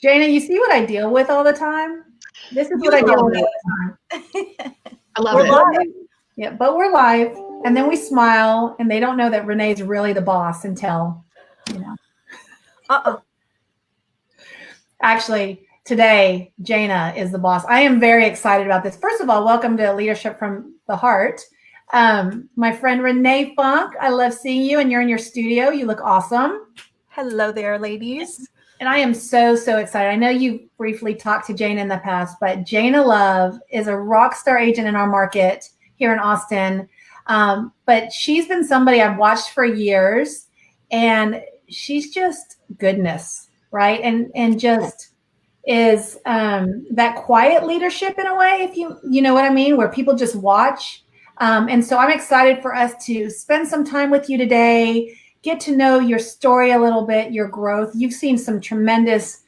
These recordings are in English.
Jayna, you see what I deal with all the time? This is what I deal with all the time. I love We're it. live. Yeah, but we're live, and then we smile, and they don't know that Renee's really the boss until, you know. Actually, today, Jayna is the boss. I am very excited about this. First of all, welcome to Leadership from the Heart. My friend Renee Funk, I love seeing you, and you're in your studio. You look awesome. Hello there, ladies. And I am so excited. I know you briefly talked to Jayna in the past, but Jayna Love is a rock star agent in our market here in Austin. But she's been somebody I've watched for years, and she's just goodness, right? And just is that quiet leadership in a way, if you know what I mean, where people just watch. And so I'm excited for us to spend some time with you today, get to know your story a little bit, your growth. You've seen some tremendous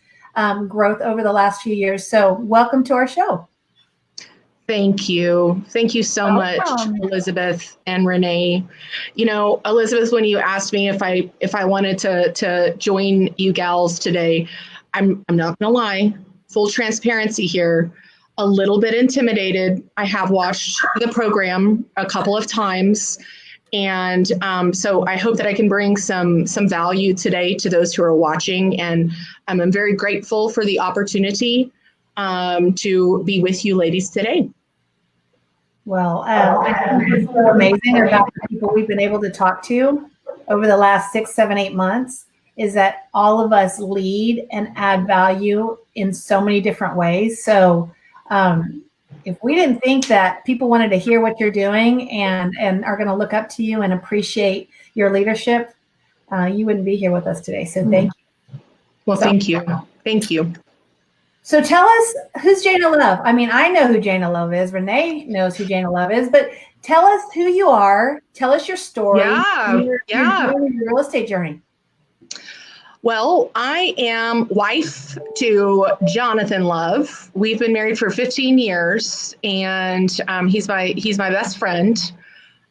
growth over the last few years. So welcome to our show. Thank you. Thank you so much, Elizabeth and Renee. You know, Elizabeth, when you asked me if I wanted to join you gals today, I'm not gonna lie, full transparency here, a little bit intimidated. I have watched the program a couple of times. And so I hope that I can bring some value today to those who are watching. And I'm very grateful for the opportunity to be with you ladies today. Well, I think what's so amazing about the people we've been able to talk to over the last 6, 7, 8 months is that all of us lead and add value in so many different ways. So if we didn't think that people wanted to hear what you're doing and are going to look up to you and appreciate your leadership, you wouldn't be here with us today. So thank you. Well, thank you. Thank you. So tell us, who's Jayna Love? I mean, I know who Jayna Love is. Renee knows who Jayna Love is, but tell us who you are. Tell us your story. Your real estate journey. Well, I am wife to Jonathan Love. We've been married for 15 years, and he's my best friend.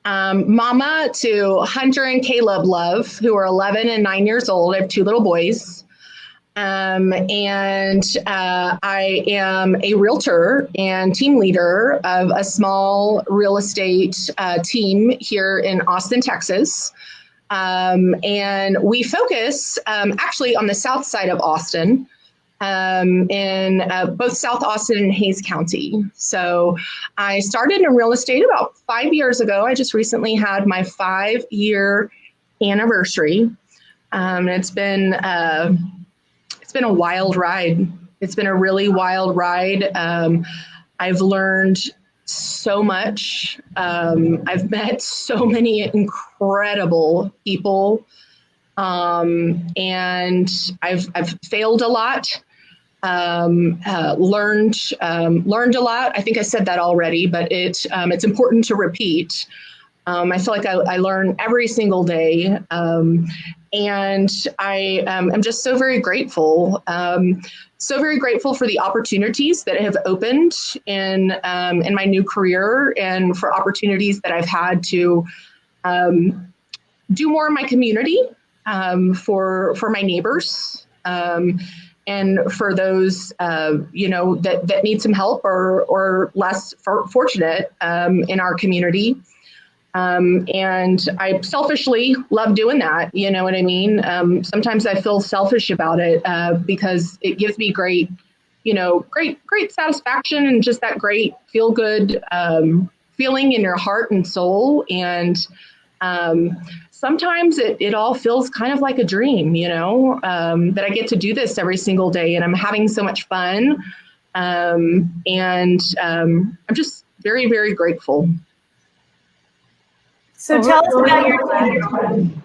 Mama to Hunter and Caleb Love, who are 11 and 9 years old. I have 2 little boys. And I am a realtor and team leader of a small real estate team here in Austin, Texas. And we focus actually on the south side of Austin, in both South Austin and Hays County. So I started in real estate about 5 years ago. I just recently had my 5-year anniversary. It's been a wild ride. It's been a really wild ride. I've learned so much. I've met so many incredible people, and I've failed a lot. Learned a lot. I think I said that already, but it's important to repeat. I feel like I learn every single day, and I am just so very grateful. So very grateful for the opportunities that have opened in my new career, and for opportunities that I've had to do more in my community, for my neighbors, and for those that need some help or less fortunate in our community. And I selfishly love doing that. You know what I mean? Sometimes I feel selfish about it because it gives me great satisfaction, and just that great feel good feeling in your heart and soul. And sometimes it all feels kind of like a dream, that I get to do this every single day, and I'm having so much fun. And I'm just very, very grateful. So tell us about your team.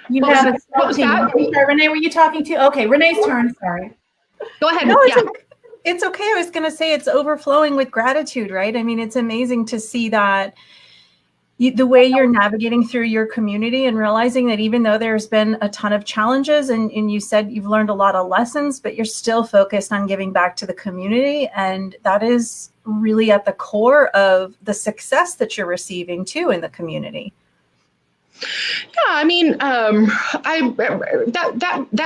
What was that? Sorry, Renee, were you talking to? Okay, Renee's turn. Sorry. Go ahead. No, it's okay. I was going to say it's overflowing with gratitude, right? I mean, it's amazing to see that the way you're navigating through your community and realizing that even though there's been a ton of challenges and you said you've learned a lot of lessons, but you're still focused on giving back to the community. And that is really at the core of the success that you're receiving too in the community. Yeah, I mean, that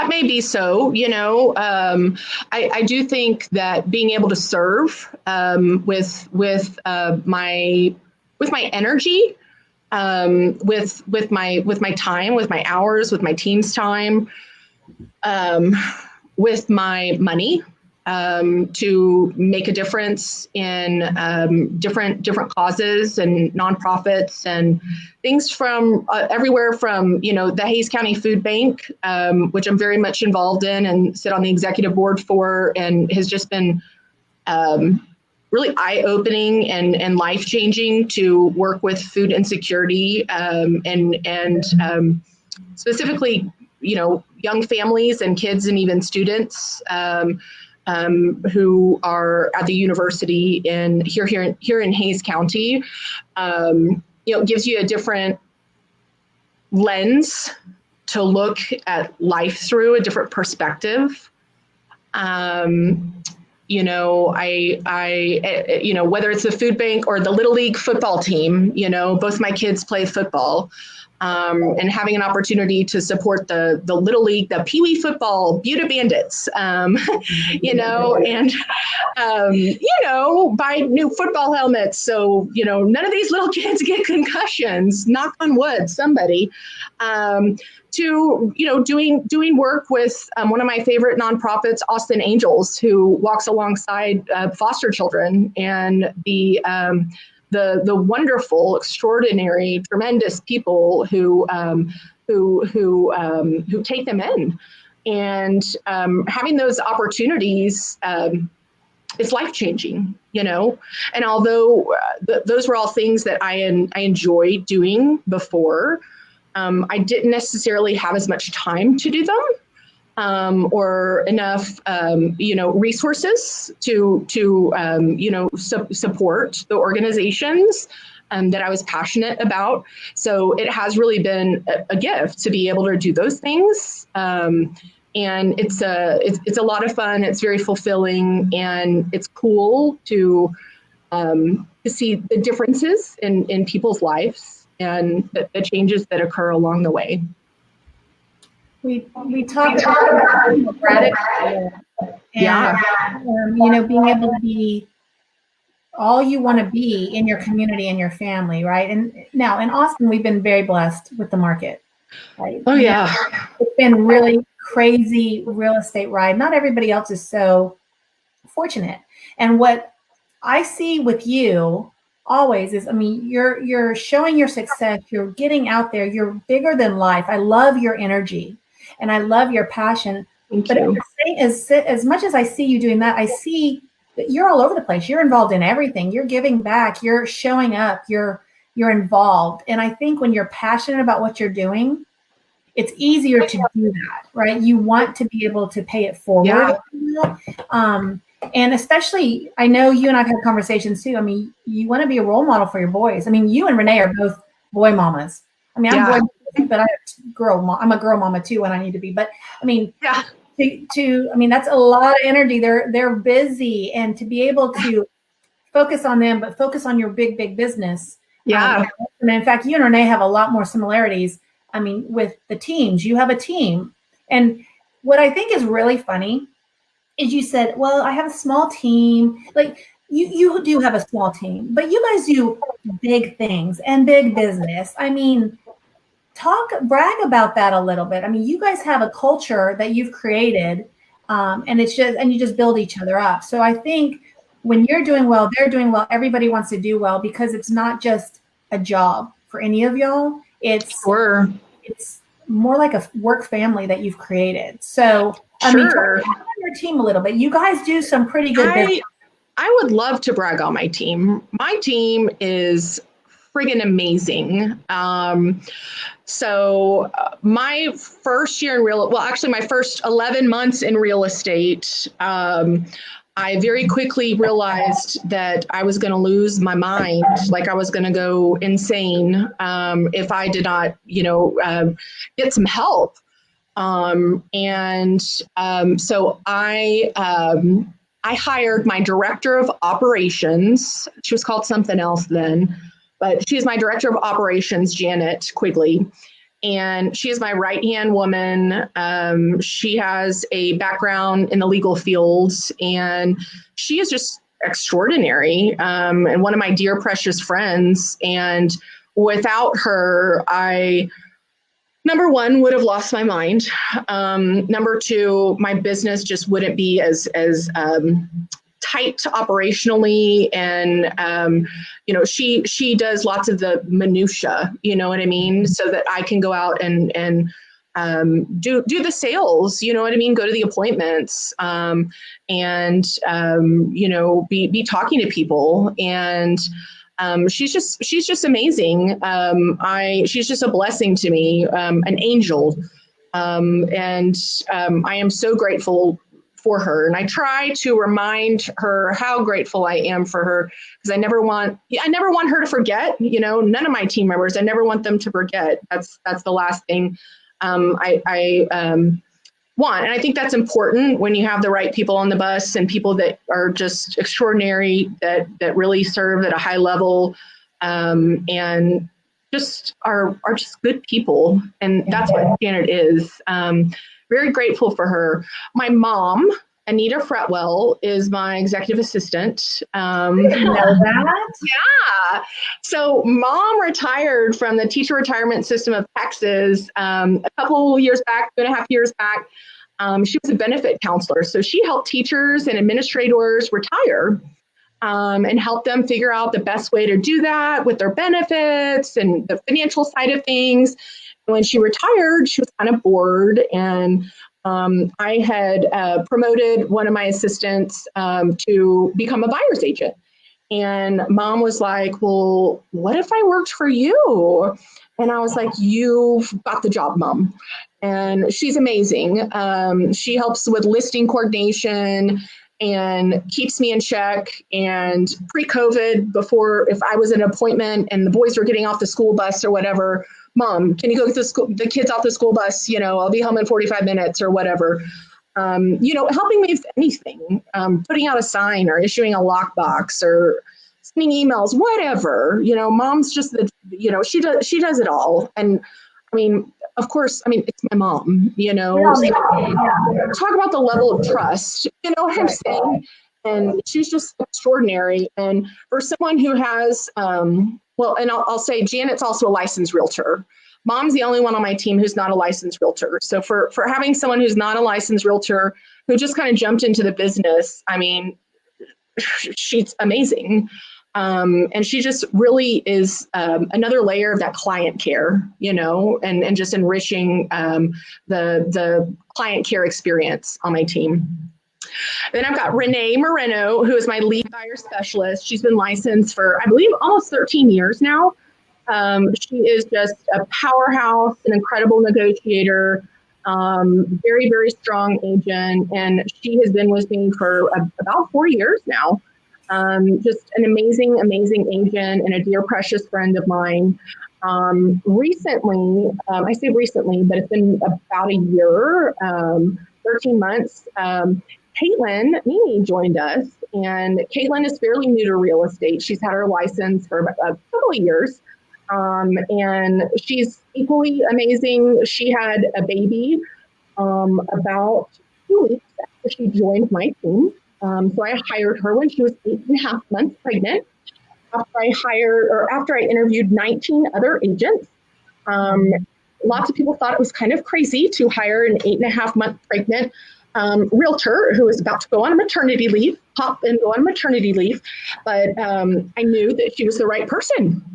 may be so. I do think that being able to serve with my energy, with my time, with my hours, with my team's time, um, with my money, to make a difference in different causes and nonprofits and things from everywhere from the Hayes County Food Bank, which I'm very much involved in and sit on the executive board for, and has just been really eye-opening and life-changing to work with food insecurity, and specifically young families and kids and even students who are at the university here in Hayes County. Gives you a different lens to look at life through, a different perspective. Whether it's the food bank or the Little League football team, both my kids play football. And having an opportunity to support the Little League, the Pee Wee football Buda Bandits, and buy new football helmets. So, none of these little kids get concussions, knock on wood, somebody, to, doing work with one of my favorite nonprofits, Austin Angels, who walks alongside foster children and the wonderful, extraordinary, tremendous people who take them in, and having those opportunities is life changing, And although those were all things that I enjoyed doing before, I didn't necessarily have as much time to do them. Or enough, resources to support the organizations that I was passionate about. So it has really been a gift to be able to do those things. And it's a lot of fun. It's very fulfilling, and it's cool to see the differences in people's lives and the changes that occur along the way. We talked about gratitude and being able to be all you want to be in your community and your family, right? And now in Austin, we've been very blessed with the market, right? Oh yeah, it's been really crazy real estate ride. Not everybody else is so fortunate. And what I see with you always is, you're showing your success. You're getting out there. You're bigger than life. I love your energy. And I love your passion. But as much as I see you doing that, I see that you're all over the place. You're involved in everything. You're giving back. You're showing up. You're involved. And I think when you're passionate about what you're doing, it's easier to do that, right? You want to be able to pay it forward. Yeah. And especially, I know you and I've had conversations too. You want to be a role model for your boys. You and Renee are both boy mamas. I'm boy, but I'm a girl mama too when I need to be. But that's a lot of energy. They're busy, and to be able to focus on them, but focus on your big business. And in fact, you and Renee have a lot more similarities. With the teams, you have a team, and what I think is really funny is you said, "Well, I have a small team." Like you do have a small team, but you guys do big things and big business. Brag about that a little bit. You guys have a culture that you've created, and you just build each other up. So I think when you're doing well, they're doing well. Everybody wants to do well, because it's not just a job for any of y'all. It's more like a work family that you've created. So talk about your team a little bit. You guys do some pretty good business. I would love to brag on my team. My team is friggin' amazing. So my first year in my first 11 months in real estate, I very quickly realized that I was going to lose my mind. Like I was going to go insane if I did not, get some help. So I hired my director of operations. She was called something else then. but she is my director of operations, Janet Quigley. And she is my right-hand woman. She has a background in the legal fields, and she is just extraordinary, and one of my dear, precious friends. And without her, I, number one, would have lost my mind. Number two, my business just wouldn't be as tight operationally, and she does lots of the minutia, you know what I mean, so that I can go out and do the sales, you know what I mean, go to the appointments, and be talking to people. And she's just amazing. She's just a blessing to me, an angel, and I am so grateful for her. And I try to remind her how grateful I am for her, because I never want her to forget, none of my team members, I never want them to forget. That's the last thing I want. And I think that's important when you have the right people on the bus, and people that are just extraordinary, that really serve at a high level, and just are just good people. And that's what Janet is. Very grateful for her. My mom, Anita Fretwell, is my executive assistant. I didn't know that. Yeah. So mom retired from the teacher retirement system of Texas a couple years back, 2.5 years back. She was a benefit counselor. So she helped teachers and administrators retire, and help them figure out the best way to do that with their benefits and the financial side of things. When she retired, she was kind of bored, and I had promoted one of my assistants to become a buyer's agent. And mom was like, well, what if I worked for you? And I was like, you've got the job, mom. And she's amazing. She helps with listing coordination and keeps me in check. And pre-COVID, before, if I was at an appointment and the boys were getting off the school bus or whatever, mom, can you go get the kids off the school bus? I'll be home in 45 minutes or whatever. Helping me with anything, putting out a sign or issuing a lockbox or sending emails, whatever. Mom's just she does it all. And I mean, of course, it's my mom, so talk about the level of trust, what I'm saying? And she's just extraordinary. And for someone who has, and I'll say Janet's also a licensed realtor. Mom's the only one on my team who's not a licensed realtor. So for having someone who's not a licensed realtor, who just kind of jumped into the business, she's amazing. And she just really is another layer of that client care, and just enriching the client care experience on my team. Then I've got Renee Moreno, who is my lead buyer specialist. She's been licensed for, I believe, almost 13 years now. She is just a powerhouse, an incredible negotiator, very, very strong agent. And she has been with me for about 4 years now. Just an amazing, amazing agent and a dear, precious friend of mine. Recently, I say recently, but it's been about a year, 13 months. Caitlin Mimi joined us, and Caitlin is fairly new to real estate. She's had her license for a couple of years, and she's equally amazing. She had a baby about 2 weeks after she joined my team. So I hired her when she was 8.5 months pregnant. After I interviewed 19 other agents. Lots of people thought it was kind of crazy to hire an 8.5 month pregnant realtor who was about to go on maternity leave, But I knew that she was the right person.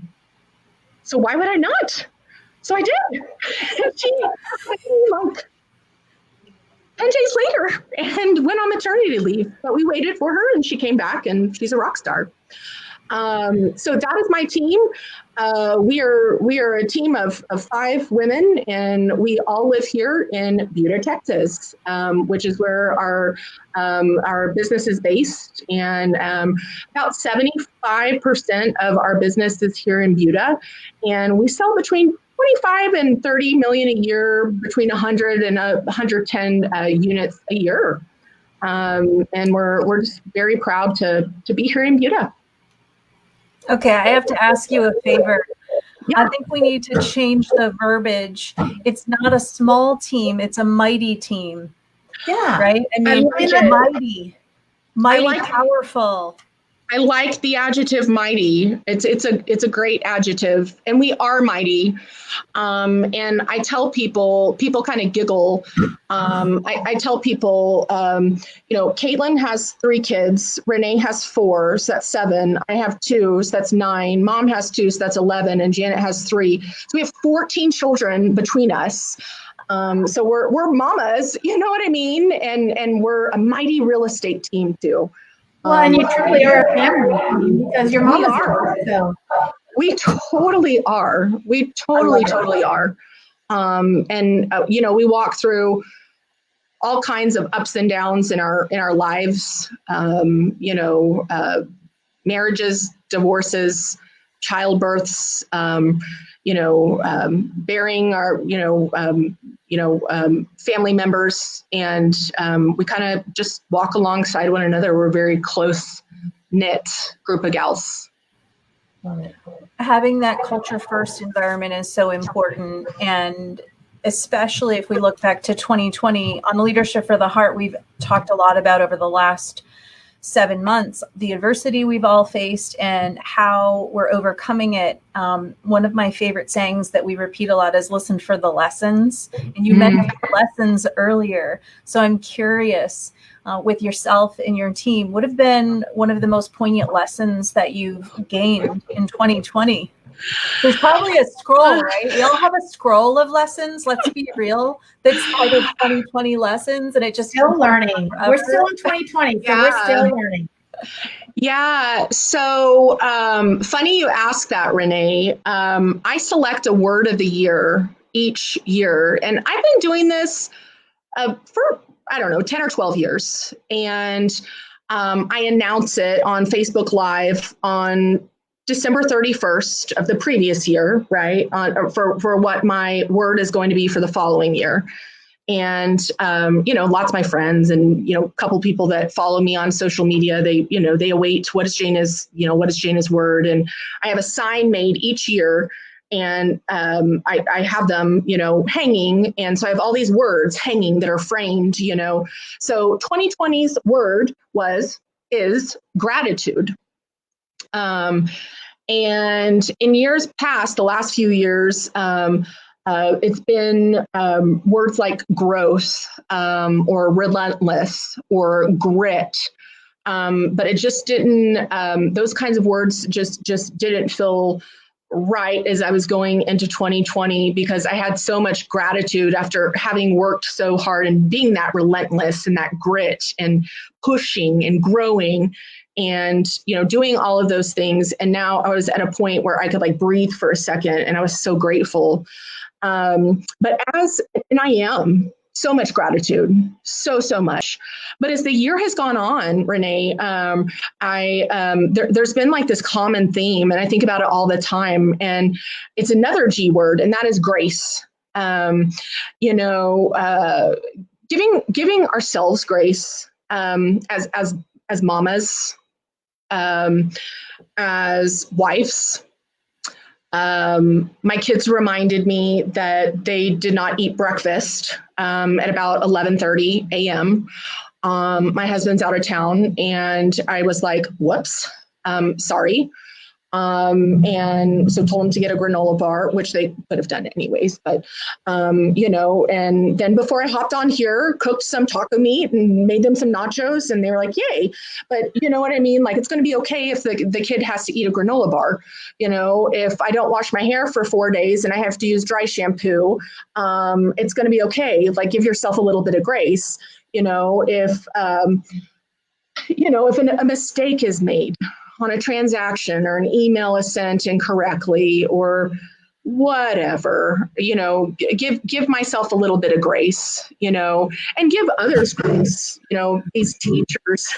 So why would I not? So I did. She like 10 days later and went on maternity leave, but we waited for her and she came back and she's a rock star. So that is my team. We are a team of 5 women, and we all live here in Buda, Texas, which is where our business is based. And about 75% of our business is here in Buda, and we sell between 25 and 30 million a year, between 100 and 110 units a year. And we're just very proud to be here in Buda. Okay, I have to ask you a favor. Yeah. I think we need to change the verbiage. It's not a small team, it's a mighty team, Yeah. right? I mean, like it. mighty, like powerful. I like the adjective mighty. It's a great adjective, and we are mighty. And I tell people kind of giggle. I tell people, Caitlin has 3 kids. Renee has 4, so that's 7. I have 2, so that's 9. Mom has 2, so that's 11. And Janet has 3. So we have 14 children between us. So we're mamas, you know what I mean? And we're a mighty real estate team too. Well, and you truly are a family team because your mom is here. So We totally are. We totally are. We walk through all kinds of ups and downs in our lives. Marriages, divorces, childbirths. Burying our family members, and we kind of just walk alongside one another. We're a very close knit group of gals. Having that culture first environment is so important. And especially if we look back to 2020 on Leadership for the Heart, we've talked a lot about over the last 7 months, the adversity we've all faced and how we're overcoming it. One of my favorite sayings that we repeat a lot is listen for the lessons. And you mentioned lessons earlier. So I'm curious, with yourself and your team, what have been one of the most poignant lessons that you've gained in 2020? There's probably a scroll, right? We all have a scroll of lessons. Let's be real. That's titled 2020 lessons, and it just still learning. We're still in 2020, so we're still learning. Yeah. So funny you ask that, Renee. I select a word of the year each year, and I've been doing this for 10 or 12 years, and I announce it on Facebook Live on December 31st of the previous year, right? For what my word is going to be for the following year. And, lots of my friends and, a couple people that follow me on social media, they await what is Jayna's word. And I have a sign made each year, and I have them, hanging. And so I have all these words hanging that are framed, So 2020's word is gratitude. And in years past, the last few years, it's been words like growth, or relentless, or grit. But it just didn't, those kinds of words just didn't feel right as I was going into 2020, because I had so much gratitude after having worked so hard and being that relentless and that grit and pushing and growing and, doing all of those things. And now I was at a point where I could breathe for a second, and I was so grateful. And I am so much gratitude, so much. But as the year has gone on, Renee, there's been this common theme, and I think about it all the time. And it's another G word, and that is grace. Giving ourselves grace, as mamas, as wives. My kids reminded me that they did not eat breakfast at about 11:30 a.m. My husband's out of town, and I was like, whoops, sorry. And so told them to get a granola bar, which they could have done anyways. But, and then before I hopped on here, cooked some taco meat and made them some nachos, and they were like, yay. But you know what I mean? It's going to be okay if the kid has to eat a granola bar. If I don't wash my hair for 4 days and I have to use dry shampoo, it's going to be okay. Give yourself a little bit of grace. If a mistake is made on a transaction, or an email is sent incorrectly, or whatever, give myself a little bit of grace, and give others grace, these teachers,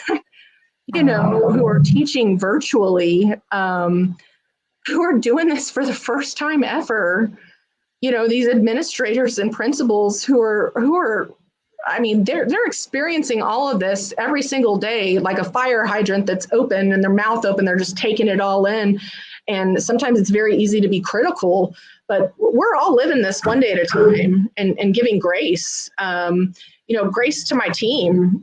who are teaching virtually, who are doing this for the first time ever, these administrators and principals who are I mean, they're experiencing all of this every single day, like a fire hydrant that's open and their mouth open. They're just taking it all in. And sometimes it's very easy to be critical, but we're all living this one day at a time and giving grace, grace to my team,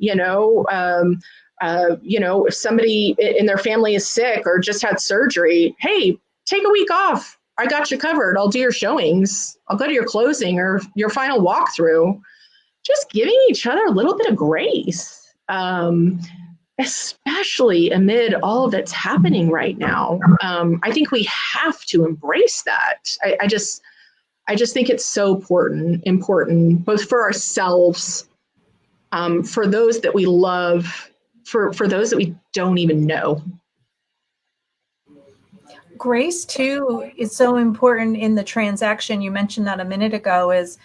if somebody in their family is sick or just had surgery, hey, take a week off. I got you covered. I'll do your showings. I'll go to your closing or your final walkthrough. Just giving each other a little bit of grace, especially amid all that's happening right now. I think we have to embrace that. I just think it's so important, both for ourselves, for those that we love, for those that we don't even know. Grace too is so important in the transaction. You mentioned that a minute ago. Is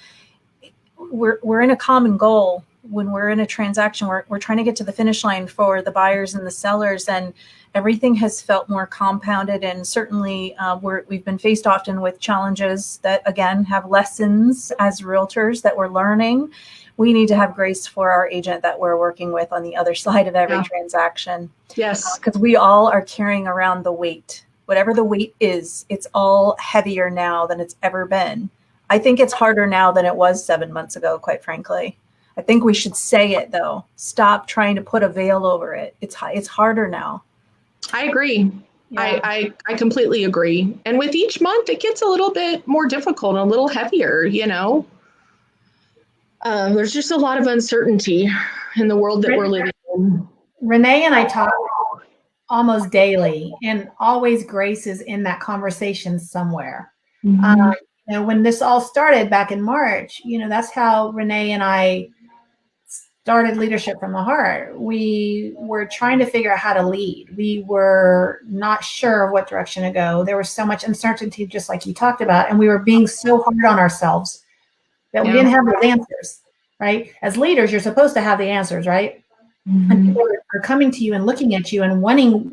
we're in a common goal when we're in a transaction. We're trying to get to the finish line for the buyers and the sellers, and everything has felt more compounded. And certainly, we've been faced often with challenges that again have lessons as realtors that we're learning. We need to have grace for our agent that we're working with on the other side of every transaction. Yes, because we all are carrying around the weight. Whatever the weight is, it's all heavier now than it's ever been. I think it's harder now than it was 7 months ago, quite frankly. I think we should say it, though. Stop trying to put a veil over it. It's harder now. I agree. Yeah. I completely agree. And with each month, it gets a little bit more difficult and a little heavier, There's just a lot of uncertainty in the world that we're living in. Renee and I talk almost daily, and always grace is in that conversation somewhere. Mm-hmm. When this all started back in March, that's how Renee and I started Leadership from the Heart. We were trying to figure out how to lead. We were not sure what direction to go. There was so much uncertainty, just like you talked about, and we were being so hard on ourselves that we didn't have those answers, right? As leaders, you're supposed to have the answers, right? Mm-hmm. And people are coming to you and looking at you and wanting,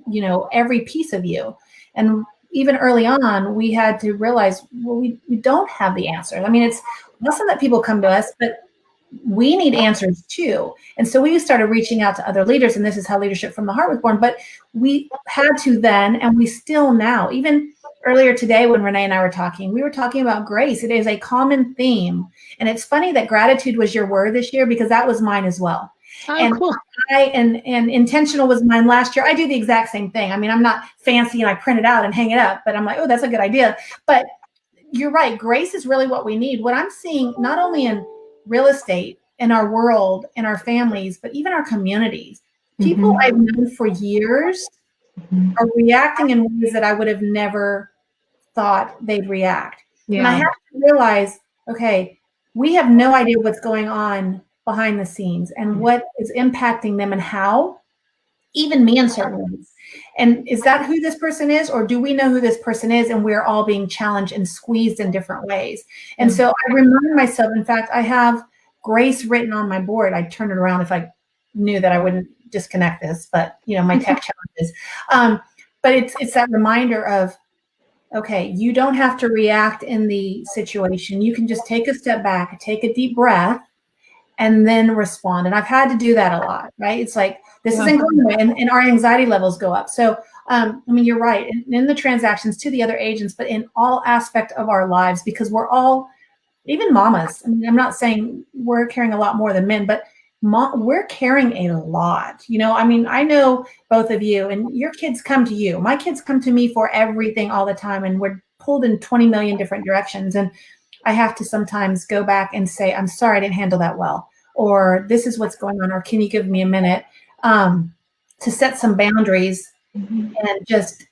every piece of you. And even early on, we had to realize, well, we don't have the answers. I mean, it's awesome that people come to us, but we need answers too. And so we started reaching out to other leaders, and this is how Leadership from the Heart was born. But we had to then, and we still now, even earlier today when Renee and I were talking, we were talking about grace. It is a common theme. And it's funny that gratitude was your word this year, because that was mine as well. Oh, and cool. And intentional was mine last year. I do the exact same thing. I mean, I'm not fancy and I print it out and hang it up, but I'm like, oh, that's a good idea. But you're right. Grace is really what we need. What I'm seeing, not only in real estate, in our world, in our families, but even our communities, people I've known for years are reacting in ways that I would have never thought they'd react. Yeah. And I have to realize, okay, we have no idea what's going on behind the scenes and what is impacting them and how, even me in certain ways. And is that who this person is, or do we know who this person is and we're all being challenged and squeezed in different ways? And so I remind myself, in fact, I have grace written on my board. I'd turn it around if I knew that I wouldn't disconnect this, but my tech challenges. But it's that reminder of, okay, you don't have to react in the situation. You can just take a step back, take a deep breath, and then respond. And I've had to do that a lot, right? It's like, this isn't going away, and our anxiety levels go up. So, you're right. In the transactions to the other agents, but in all aspect of our lives, because we're all, even mamas. I mean, I'm not saying we're carrying a lot more than men, but we're carrying a lot. I know both of you, and your kids come to you. My kids come to me for everything all the time, and we're pulled in 20 million different directions. And I have to sometimes go back and say, I'm sorry, I didn't handle that well, or this is what's going on, or can you give me a minute to set some boundaries and just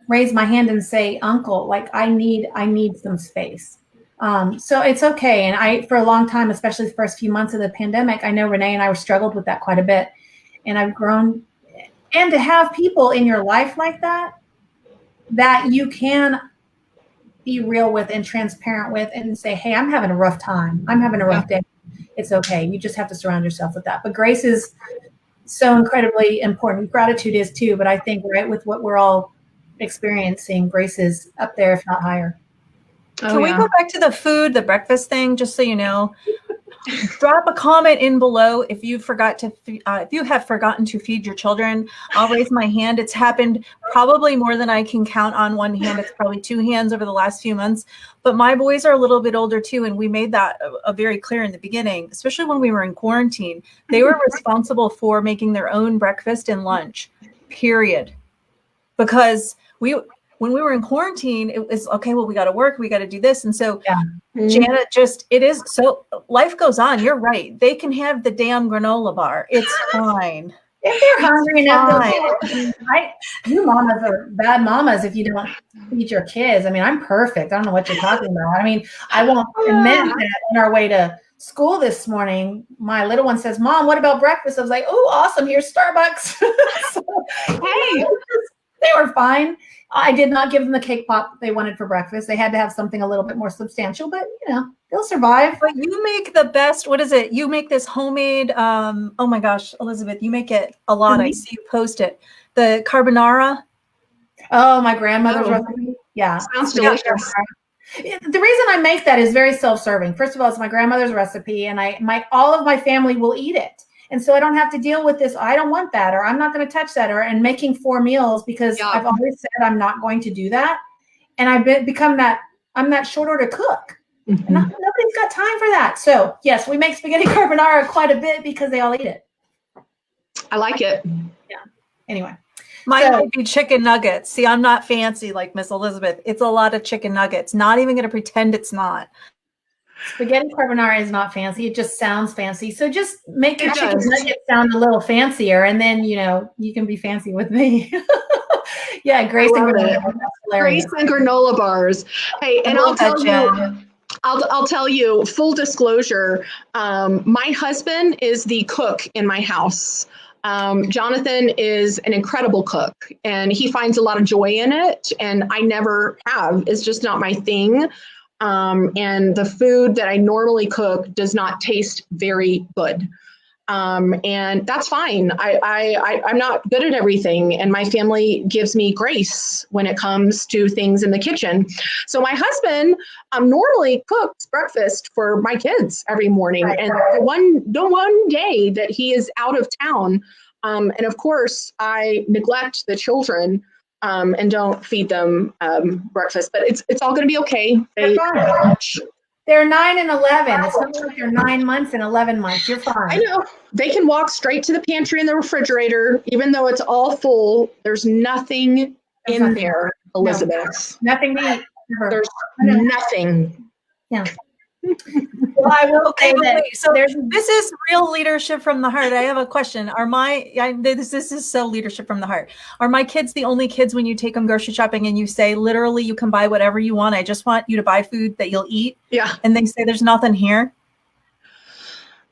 raise my hand and say, Uncle, like I need some space. So it's okay. And for a long time, especially the first few months of the pandemic, I know Renee and I struggled with that quite a bit. And I've grown, and to have people in your life like that you can be real with and transparent with and say, hey, I'm having a rough time. I'm having a rough day. It's okay. You just have to surround yourself with that. But grace is so incredibly important. Gratitude is too, but I think right with what we're all experiencing, grace is up there, if not higher. Can we go back to the breakfast thing, just so you know? Drop a comment in below if you if you have forgotten to feed your children. I'll raise my hand. It's happened probably more than I can count on one hand. It's probably two hands over the last few months. But my boys are a little bit older too, and we made that very clear in the beginning, especially when we were in quarantine. They were responsible for making their own breakfast and lunch, period. Because when we were in quarantine, it was okay, well, we got to work, we got to do this. And so Jayna, it is so life goes on. You're right. They can have the damn granola bar. It's fine. If they're hungry enough, you mamas are bad mamas if you don't feed your kids. I mean, I'm perfect. I don't know what you're talking about. I mean, I won't admit that on our way to school this morning, my little one says, Mom, what about breakfast? I was like, oh, awesome. Here's Starbucks. So, hey, they were fine. I did not give them the cake pop they wanted for breakfast. They had to have something a little bit more substantial, but they'll survive. But you make the best. What is it? You make this homemade. Oh my gosh, Elizabeth, you make it a lot. I see you post it. The carbonara. Oh, my grandmother's recipe. Yeah, sounds delicious. The reason I make that is very self-serving. First of all, it's my grandmother's recipe, and all of my family will eat it. And so I don't have to deal with this. I don't want that, or I'm not going to touch that, and making 4 meals because I've always said I'm not going to do that. And I've become that. I'm that short order cook. Mm-hmm. Nobody's got time for that. So yes, we make spaghetti carbonara quite a bit because they all eat it. I like it. Yeah. Anyway. Mine might be chicken nuggets. See, I'm not fancy like Miss Elizabeth. It's a lot of chicken nuggets. Not even going to pretend it's not. Spaghetti carbonara is not fancy. It just sounds fancy. So just make your chicken nuggets sound a little fancier, and then you can be fancy with me. Yeah, Grace and granola bars. Hey, and I'll tell you, full disclosure, my husband is the cook in my house. Jonathan is an incredible cook, and he finds a lot of joy in it, and I never have. It's just not my thing. And the food that I normally cook does not taste very good. And that's fine. I'm not good at everything, and my family gives me grace when it comes to things in the kitchen. So my husband normally cooks breakfast for my kids every morning. Right. And the one day that he is out of town, and of course I neglect the children and don't feed them breakfast, but it's all going to be okay. They're 9 and 11. It's not like they're 9 months and 11 months. You're fine. I know. They can walk straight to the pantry and the refrigerator, even though it's all full. There's nothing in there, Elizabeth. No. Nothing to eat. There's nothing. Yeah. Well, I will say that. So this is real leadership from the heart. I have a question. This is so leadership from the heart. Are my kids the only kids when you take them grocery shopping and you say, literally, you can buy whatever you want. I just want you to buy food that you'll eat. Yeah. And they say there's nothing here.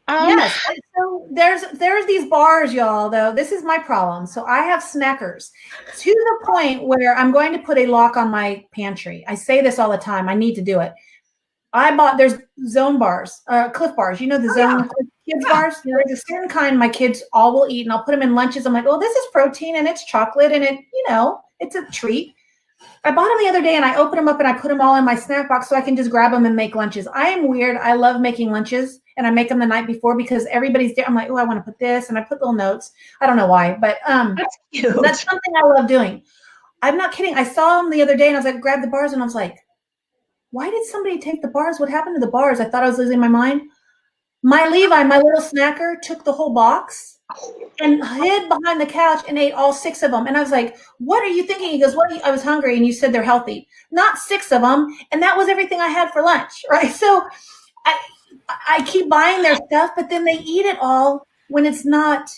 Yes. So there's these bars, y'all, though. This is my problem. So I have snackers to the point where I'm going to put a lock on my pantry. I say this all the time. I need to do it. There's zone bars, Cliff bars. You know the zone kids bars? There's a certain kind my kids all will eat, and I'll put them in lunches. I'm like, oh, this is protein, and it's chocolate, and it's a treat. I bought them the other day, and I opened them up, and I put them all in my snack box so I can just grab them and make lunches. I am weird. I love making lunches, and I make them the night before because everybody's there. I'm like, oh, I want to put this, and I put little notes. I don't know why, but that's cute. That's something I love doing. I'm not kidding. I saw them the other day, and I was like, grab the bars, and I was like, why did somebody take the bars? What happened to the bars? I thought I was losing my mind. My Levi, my little snacker, took the whole box and hid behind the couch and ate all 6 of them. And I was like, what are you thinking? He goes, I was hungry, and you said they're healthy. Not 6 of them. And that was everything I had for lunch, right? So I keep buying their stuff, but then they eat it all when it's not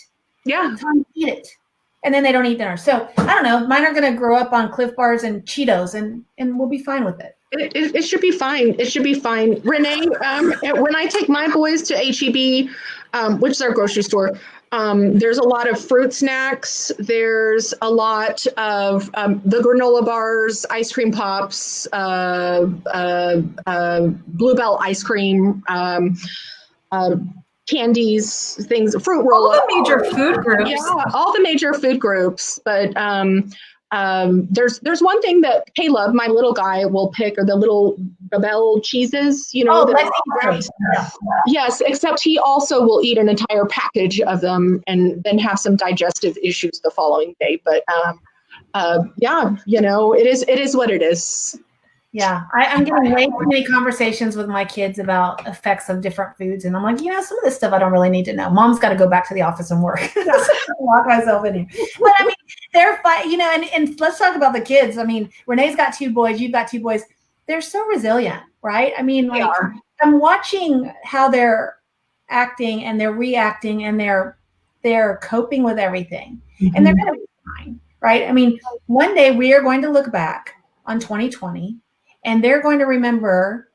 time to eat it. And then they don't eat dinner. So I don't know. Mine are going to grow up on Cliff Bars and Cheetos, and we'll be fine with it. It should be fine. It should be fine. Renee, when I take my boys to H-E-B, which is our grocery store, there's a lot of fruit snacks. There's a lot of the granola bars, ice cream pops, Bluebell ice cream, candies, things, fruit roll-up. All the major food groups. Yeah, all the major food groups. But There's one thing that Caleb, my little guy, will pick, are the little Babel cheeses, Yes, except he also will eat an entire package of them and then have some digestive issues the following day. But it is what it is. Yeah, I'm getting way too many conversations with my kids about effects of different foods. And I'm like, some of this stuff I don't really need to know. Mom's got to go back to the office and work. Lock myself in here. But I mean, they're fine, and let's talk about the kids. I mean, Renee's got 2 boys. You've got 2 boys. They're so resilient, right? I mean, like, I'm watching how they're acting and they're reacting and they're coping with everything. Mm-hmm. And they're going to be fine, right? I mean, one day we are going to look back on 2020 and they're going to remember,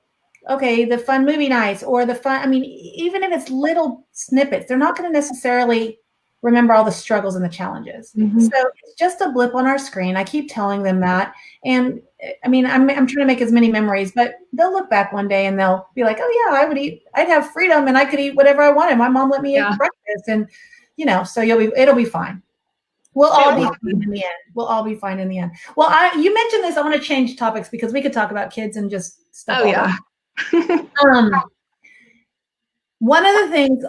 okay, the fun movie nights or the fun, I mean, even if it's little snippets, they're not going to necessarily remember all the struggles and the challenges. Mm-hmm. So it's just a blip on our screen. I keep telling them that. And I mean, I'm trying to make as many memories, but they'll look back one day and they'll be like, oh yeah, I'd have freedom and I could eat whatever I wanted. My mom let me eat breakfast and, so it'll be fine. We'll all be fine in the end. We'll all be fine in the end. Well, you mentioned this. I want to change topics because we could talk about kids and just stuff. Oh yeah. One of the things,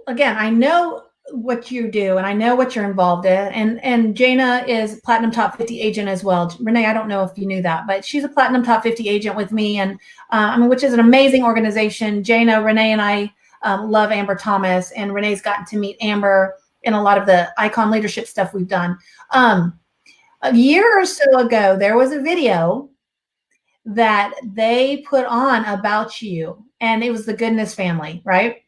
again, I know what you do and I know what you're involved in. And Jayna is Platinum Top 50 agent as well. Renee, I don't know if you knew that, but she's a Platinum Top 50 agent with me, and which is an amazing organization. Jayna, Renee, and I love Amber Thomas, and Renee's gotten to meet Amber in a lot of the icon leadership stuff we've done. A year or so ago, there was a video that they put on about you, and it was the Goodness family, right?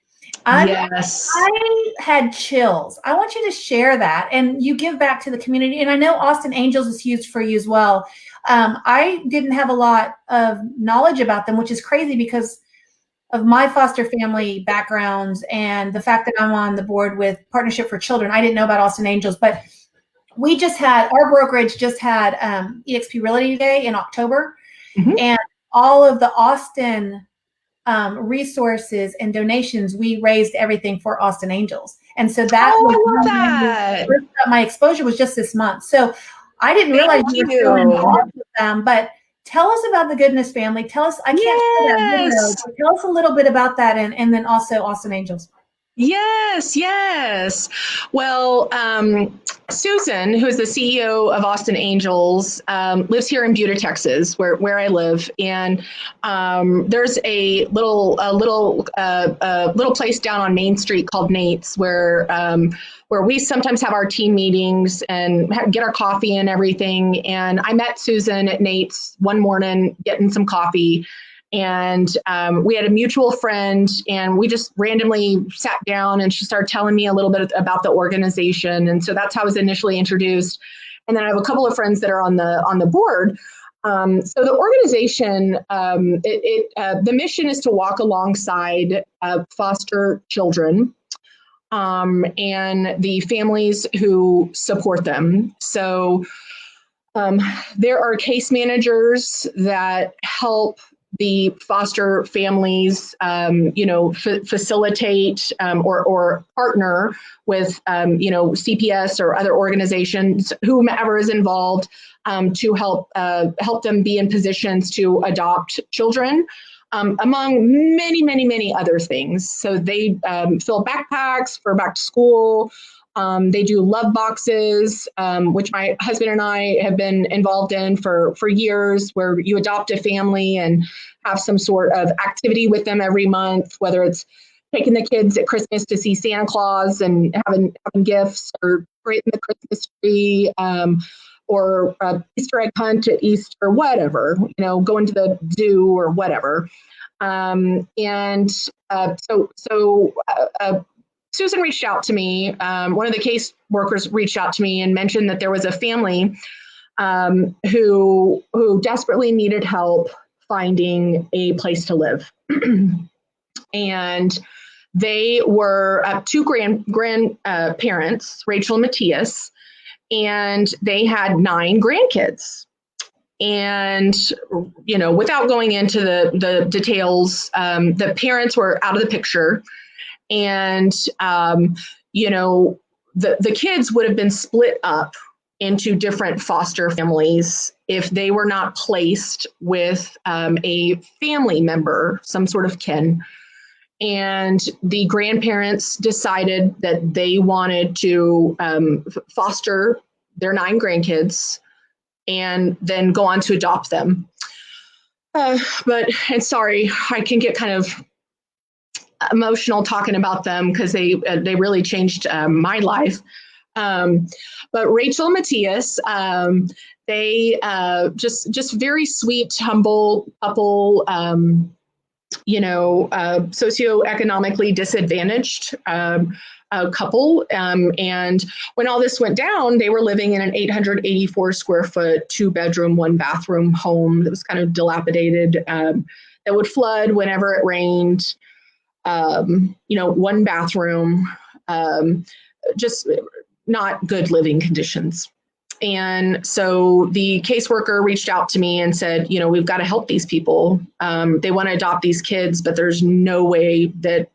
Yes. I had chills. I want you to share that, and you give back to the community. And I know Austin Angels is huge for you as well. I didn't have a lot of knowledge about them, which is crazy because of my foster family backgrounds and the fact that I'm on the board with Partnership for Children. I didn't know about Austin Angels, but our brokerage just had eXp Realty Day in October, mm-hmm. and all of the Austin resources and donations, we raised everything for Austin Angels. And so that my exposure was just this month. So I didn't realize you were still involved with them, but tell us about the Goodness family. Tell us, I can't share that video, but tell us a little bit about that and then also Austin Angels. Yes. Well, Susan, who is the CEO of Austin Angels, lives here in Buda, Texas, where I live. And there's a little place down on Main Street called Nate's, where we sometimes have our team meetings and get our coffee and everything. And I met Susan at Nate's one morning getting some coffee. And we had a mutual friend, and we just randomly sat down, and she started telling me a little bit about the organization. And so that's how I was initially introduced. And then I have a couple of friends that are on the board. So the organization, the mission is to walk alongside foster children and the families who support them. So there are case managers that help the foster families, facilitate or partner with, CPS or other organizations, whomever is involved, to help them be in positions to adopt children, among many, many, many other things. So they fill backpacks for back to school. They do love boxes, which my husband and I have been involved in for years, where you adopt a family and have some sort of activity with them every month, whether it's taking the kids at Christmas to see Santa Claus and having gifts, or creating the Christmas tree, or Easter egg hunt at Easter, or whatever, going to the zoo or whatever. Susan reached out to me. One of the case workers reached out to me and mentioned that there was a family who desperately needed help finding a place to live. And they were 2 grandparents, Rachel and Matthias, and they had 9 grandkids. And, without going into the details, the parents were out of the picture. And, the kids would have been split up into different foster families if they were not placed with a family member, some sort of kin. And the grandparents decided that they wanted to foster their 9 grandkids and then go on to adopt them. And sorry, I can get kind of emotional talking about them because they really changed my life. But Rachel and Matthias, they just very sweet, humble couple, socioeconomically disadvantaged couple. And when all this went down, they were living in an 884 square foot, 2-bedroom, 1-bathroom home that was kind of dilapidated, that would flood whenever it rained. 1 bathroom, just not good living conditions. And so the caseworker reached out to me and said, we've got to help these people. They want to adopt these kids, but there's no way that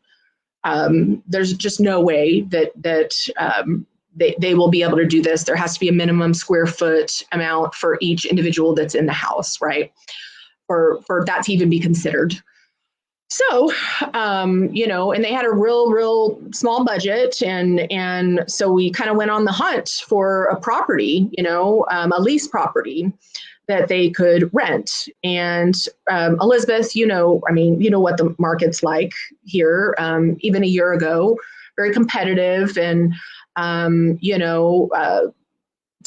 they will be able to do this. There has to be a minimum square foot amount for each individual that's in the house, right? For that to even be considered. So, and they had a real small budget. And so we kind of went on the hunt for a property, a lease property that they could rent. And Elizabeth, what the market's like here, even a year ago, very competitive and,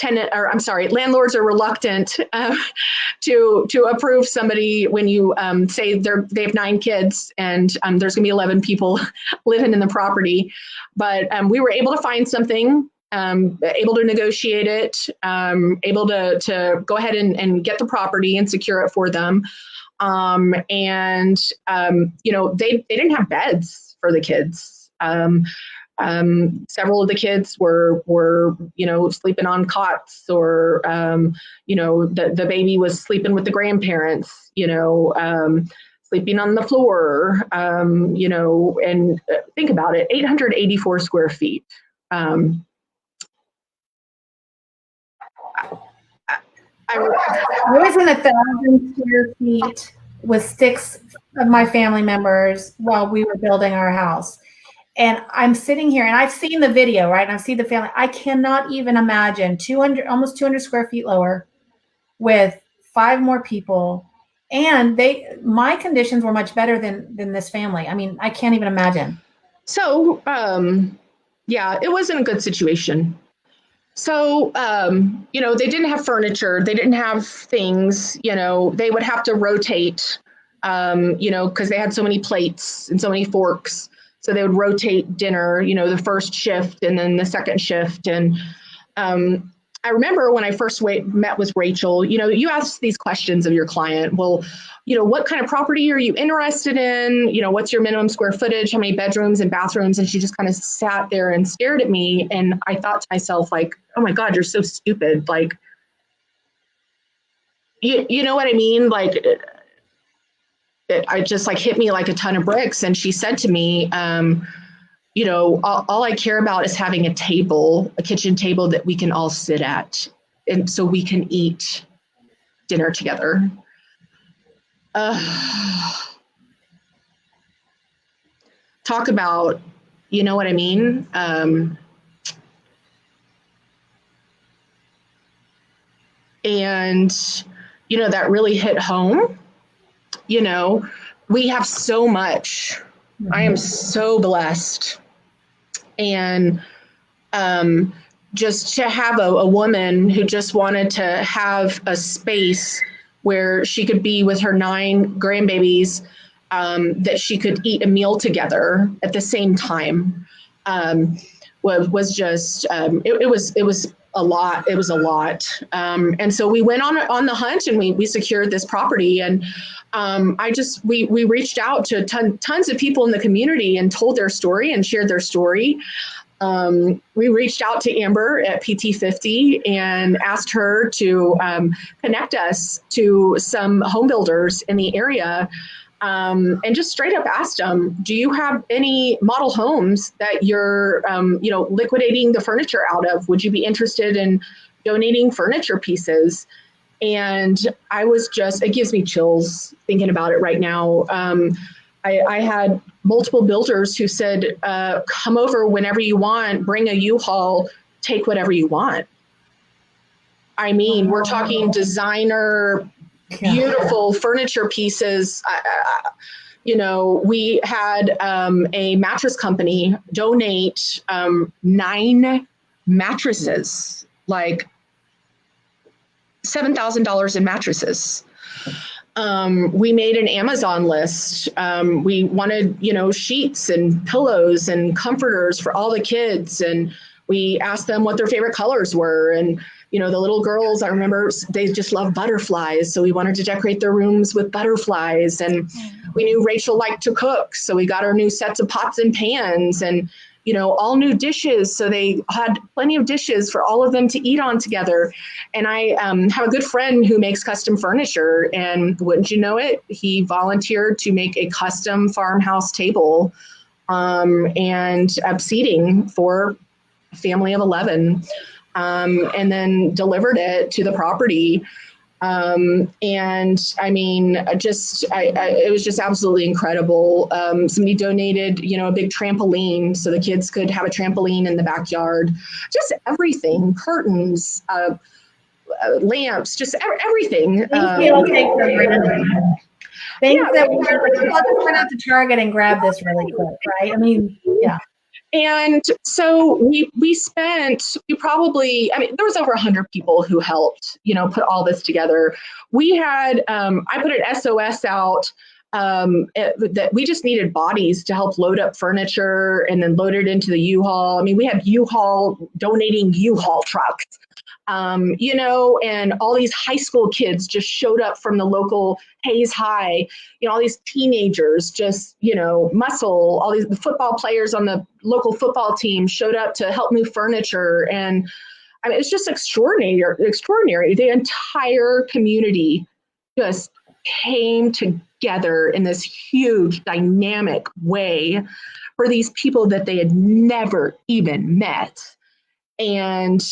landlords are reluctant to approve somebody when you say they have 9 kids and there's going to be 11 people living in the property. But we were able to find something, able to negotiate it, able to go ahead and get the property and secure it for them. They didn't have beds for the kids. Several of the kids were sleeping on cots, or the baby was sleeping with the grandparents, sleeping on the floor, and think about it, 884 square feet. I was in 1,000 square feet with 6 of my family members while we were building our house. And I'm sitting here and I've seen the video, right? And I've seen the family. I cannot even imagine almost 200 square feet lower with 5 more people. And my conditions were much better than this family. I mean, I can't even imagine. So, it wasn't a good situation. So, they didn't have furniture. They didn't have things, they would have to rotate, because they had so many plates and so many forks. So they would rotate dinner, the first shift and then the second shift. And I remember when I first met with Rachel, you ask these questions of your client. Well, what kind of property are you interested in? What's your minimum square footage? How many bedrooms and bathrooms? And she just kind of sat there and stared at me. And I thought to myself, like, oh my God, you're so stupid. Like, you know what I mean? Like, it just hit me like a ton of bricks. And she said to me, all I care about is having a kitchen table that we can all sit at. And so we can eat dinner together. Talk about, you know what I mean? That really hit home. We have so much. I am so blessed. And just to have a woman who just wanted to have a space where she could be with her 9 grandbabies, that she could eat a meal together at the same time, was just, it was a lot. It was a lot. And so we went on the hunt and we secured this property. And we reached out to tons of people in the community and told their story and shared their story. We reached out to Amber at PT50 and asked her to connect us to some home builders in the area, and just straight up asked them, do you have any model homes that you're liquidating the furniture out of? Would you be interested in donating furniture pieces. And I was just, it gives me chills thinking about it right now. I had multiple builders who said, come over whenever you want, bring a U-Haul, take whatever you want. I mean, we're talking designer, beautiful furniture pieces. We had a mattress company donate 9 mattresses, like $7,000 in mattresses. We made an Amazon list. We wanted, sheets and pillows and comforters for all the kids. And we asked them what their favorite colors were. And, the little girls, I remember they just love butterflies. So we wanted to decorate their rooms with butterflies. And we knew Rachel liked to cook. So we got her new sets of pots and pans and, all new dishes. So they had plenty of dishes for all of them to eat on together. And I have a good friend who makes custom furniture. And wouldn't you know it, he volunteered to make a custom farmhouse table and seating for a family of 11. And then delivered it to the property. And I mean, it was just absolutely incredible. Somebody donated, a big trampoline so the kids could have a trampoline in the backyard, just everything, curtains, lamps, just everything. Things that I'll just run out to Target and grab this really quick, right? I mean, yeah. And so we probably, there was over 100 people who helped, put all this together. We had, I put an SOS out that we just needed bodies to help load up furniture and then load it into the U-Haul. I mean, we had U-Haul donating U-Haul trucks, and all these high school kids just showed up from the local Hayes High, all these teenagers just, muscle, all these football players on the local football team showed up to help move furniture. And I mean, it's just extraordinary. The entire community just came together in this huge dynamic way for these people that they had never even met. And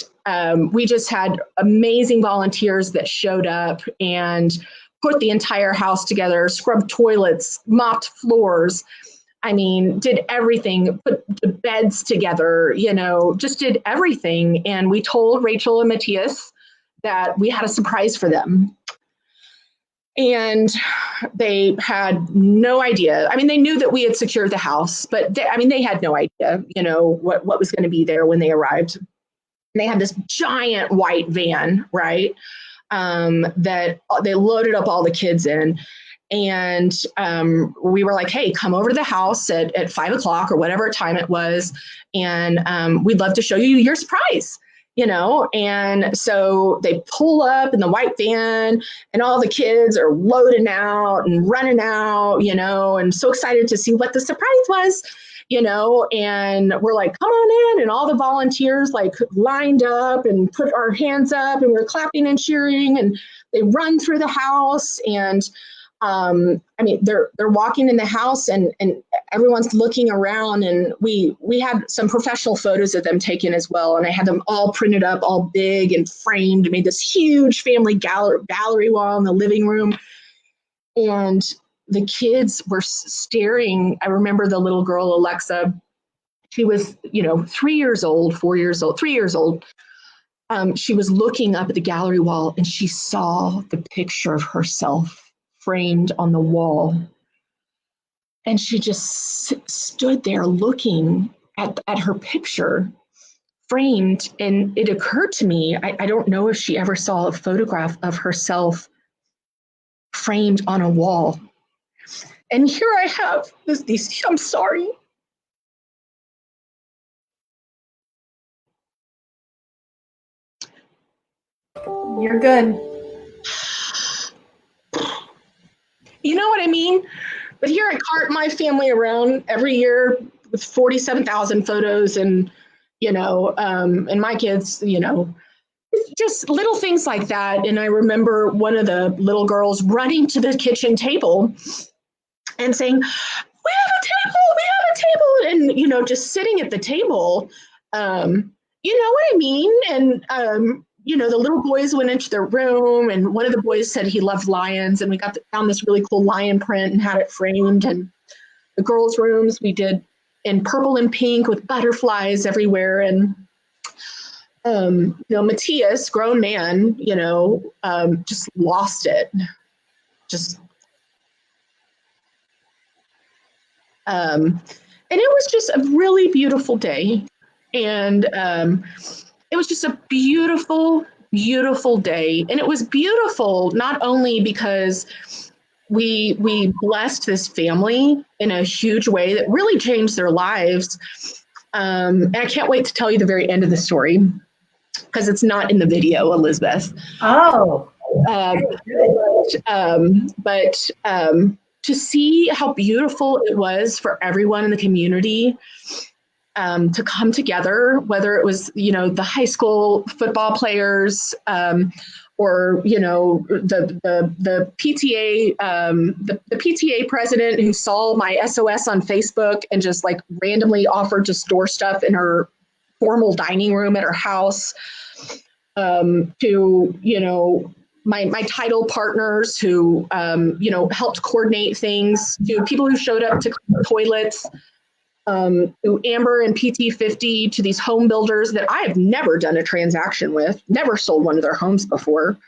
we just had amazing volunteers that showed up and put the entire house together, scrubbed toilets, mopped floors. I mean, did everything, put the beds together, just did everything. And we told Rachel and Matthias that we had a surprise for them. And they had no idea. I mean, they knew that we had secured the house, but they had no idea, what was going to be there when they arrived. And they had this giant white van, right? That they loaded up all the kids in. And we were like, hey, come over to the house at 5:00 or whatever time it was. And we'd love to show you your surprise, And so they pull up in the white van and all the kids are loading out and running out, and so excited to see what the surprise was. And we're like, come on in. And all the volunteers lined up and put our hands up and we're clapping and cheering and they run through the house. And they're walking in the house and everyone's looking around, and we had some professional photos of them taken as well. And I had them all printed up, all big and framed, made this huge family gallery wall in the living room. And the kids were staring. I remember the little girl, Alexa, she was, 3 years old, 4 years old, 3 years old. She was looking up at the gallery wall and she saw the picture of herself framed on the wall. And she just stood there looking at her picture framed. And it occurred to me, I don't know if she ever saw a photograph of herself framed on a wall. And here I have these, I'm sorry. You're good. You know what I mean? But here I cart my family around every year with 47,000 photos and, and my kids, just little things like that. And I remember one of the little girls running to the kitchen table and saying, we have a table, and, just sitting at the table, you know what I mean? And, the little boys went into their room, and one of the boys said he loved lions, and we found this really cool lion print and had it framed. And the girls' rooms we did in purple and pink with butterflies everywhere. And Matthias, grown man, just lost it. And it was just a really beautiful day. And it was just a beautiful, beautiful day. And it was beautiful not only because we blessed this family in a huge way that really changed their lives. And I can't wait to tell you the very end of the story, because it's not in the video, Elizabeth. Oh. But to see how beautiful it was for everyone in the community to come together, whether it was, the high school football players, or the PTA, the PTA president who saw my SOS on Facebook and just like randomly offered to store stuff in her formal dining room at her house, to my title partners who helped coordinate things, to people who showed up to clean toilets, to Amber and PT50, to these home builders that I have never done a transaction with, never sold one of their homes before,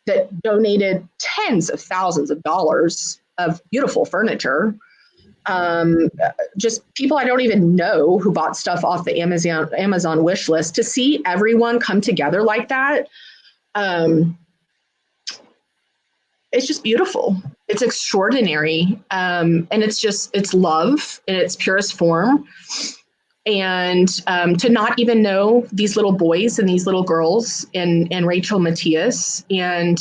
that donated tens of thousands of dollars of beautiful furniture. Just people I don't even know who bought stuff off the Amazon wish list. To see everyone come together like that, it's just beautiful. It's extraordinary. And it's love in its purest form. And to not even know these little boys and these little girls and Rachel Matthias. And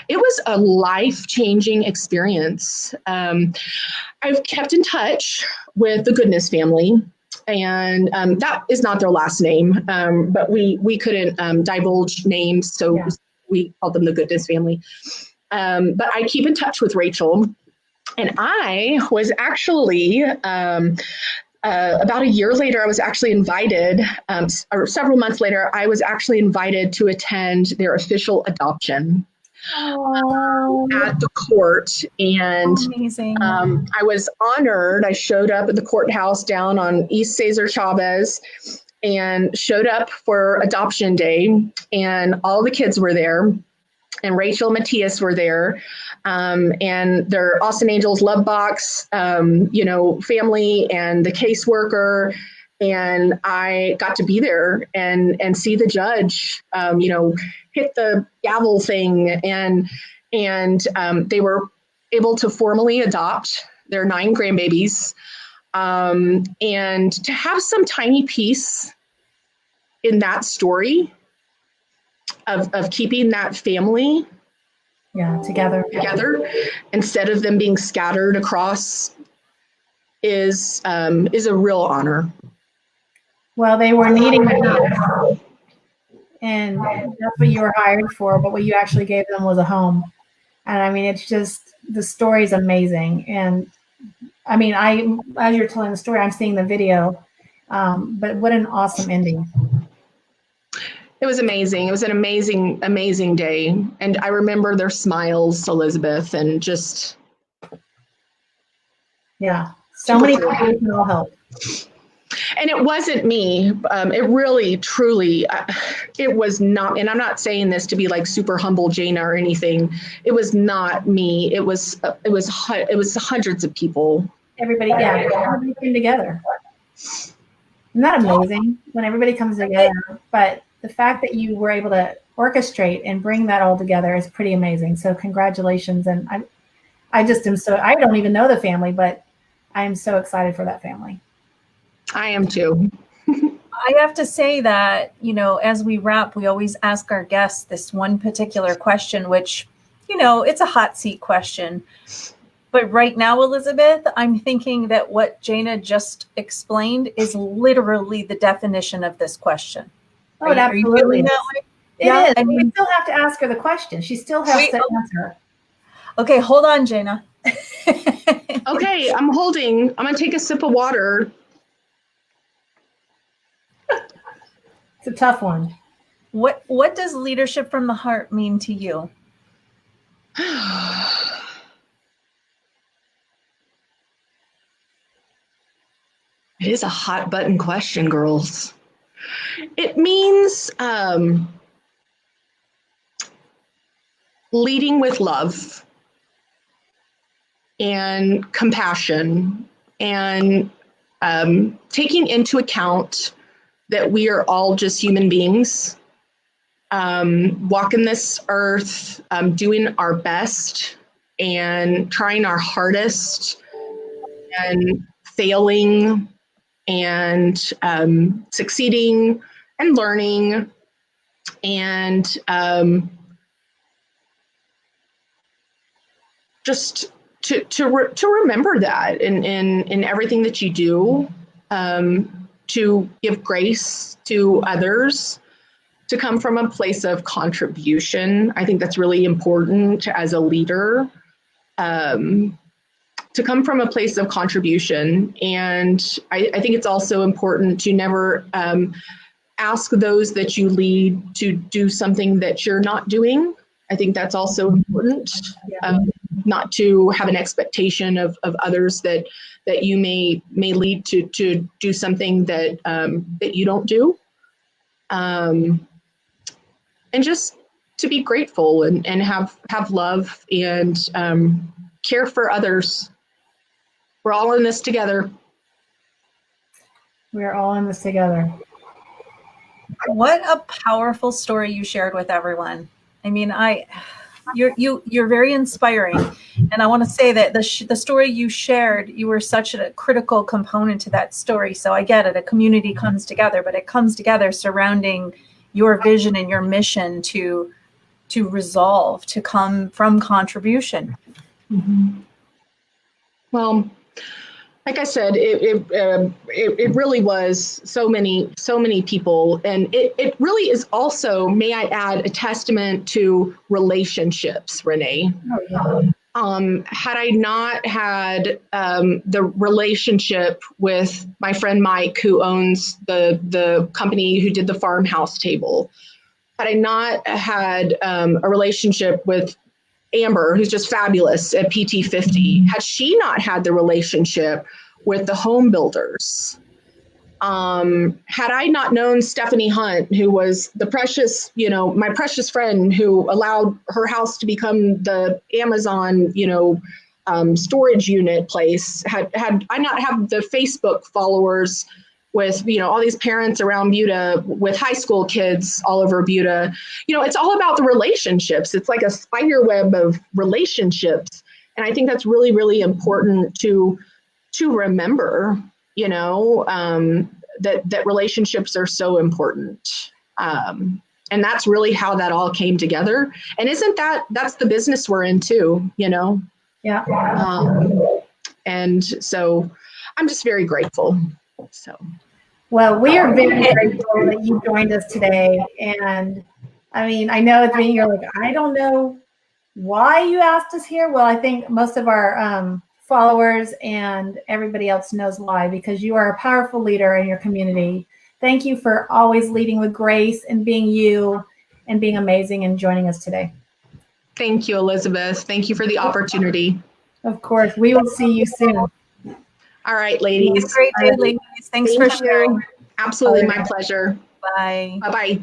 it was a life-changing experience. I've kept in touch with the Goodness family. And that is not their last name, but we couldn't divulge names. So we called them the Goodness family. But I keep in touch with Rachel, and I was actually, about a year later, I was actually invited, or several months later, I was actually invited to attend their official adoption at the court. And I was honored. I showed up at the courthouse down on East Cesar Chavez and showed up for adoption day, and all the kids were there. And Rachel and Matthias were there, and their Austin Angels Love Box, family and the caseworker. And I got to be there and see the judge, hit the gavel thing. And they were able to formally adopt their 9 grandbabies. And to have some tiny piece in that story of keeping that family together instead of them being scattered across is a real honor. Well, they were needing a house, and that's what you were hired for, but what you actually gave them was a home. And I mean, it's just, the story is amazing. And I mean, as you're telling the story, I'm seeing the video, but what an awesome ending. It was amazing. It was an amazing, amazing day. And I remember their smiles, Elizabeth, and just. Yeah, so many people can all help. And it wasn't me. It really, truly, it was not. And I'm not saying this to be like super humble Jayna or anything. It was not me. It was hundreds of people. Everybody came together. Isn't that amazing when everybody comes together? But the fact that you were able to orchestrate and bring that all together is pretty amazing. So congratulations. And I just am I don't even know the family, but I am so excited for that family. I am too. I have to say that, as we wrap, we always ask our guests this one particular question, which, it's a hot seat question. But right now, Elizabeth, I'm thinking that what Jayna just explained is literally the definition of this question. Oh, it absolutely is. It is. I mean, we still have to ask her the question. She still has to answer. Okay, hold on, Jayna. Okay, I'm going to take a sip of water. It's a tough one. What does leadership from the heart mean to you? It is a hot button question, girls. It means leading with love and compassion and taking into account that we are all just human beings, walking this earth, doing our best and trying our hardest and failing and succeeding and learning and just to remember that in everything that you do, to give grace to others, to come from a place of contribution. I think that's really important as a leader, to come from a place of contribution. And I think it's also important to never ask those that you lead to do something that you're not doing. I think that's also important, not to have an expectation of others that you may lead to do something that that you don't do. And just to be grateful and have love and care for others. We're all in this together. We're all in this together. What a powerful story you shared with everyone. I mean, you're very inspiring, and I want to say that the story you shared, you were such a critical component to that story. So I get it. A community comes together, but it comes together surrounding your vision and your mission to resolve, to come from contribution. Mm-hmm. Well, like I said, it really was so many people, and it really is also, may I add, a testament to relationships, Renee. Oh, yeah. Had I not had the relationship with my friend Mike, who owns the company who did the farmhouse table, had I not had a relationship with Amber, who's just fabulous at PT50, had she not had the relationship with the home builders, had I not known Stephanie Hunt, who was the precious, my precious friend who allowed her house to become the Amazon, storage unit place, had I not have the Facebook followers with, all these parents around Buda with high school kids all over Buda, it's all about the relationships. It's like a spider web of relationships. And I think that's really, really important to remember, that relationships are so important. And that's really how that all came together. And that's the business we're in too, Yeah. And so I'm just very grateful. So, well, we are very grateful that you joined us today. And I mean, I know you're like, I don't know why you asked us here. Well, I think most of our followers and everybody else knows why, because you are a powerful leader in your community. Thank you for always leading with grace and being you and being amazing and joining us today. Thank you, Elizabeth. Thank you for the opportunity. Of course. We will see you soon. All right, ladies. Have a great day, ladies. Thanks for sharing. Absolutely. My pleasure. Bye. Bye-bye.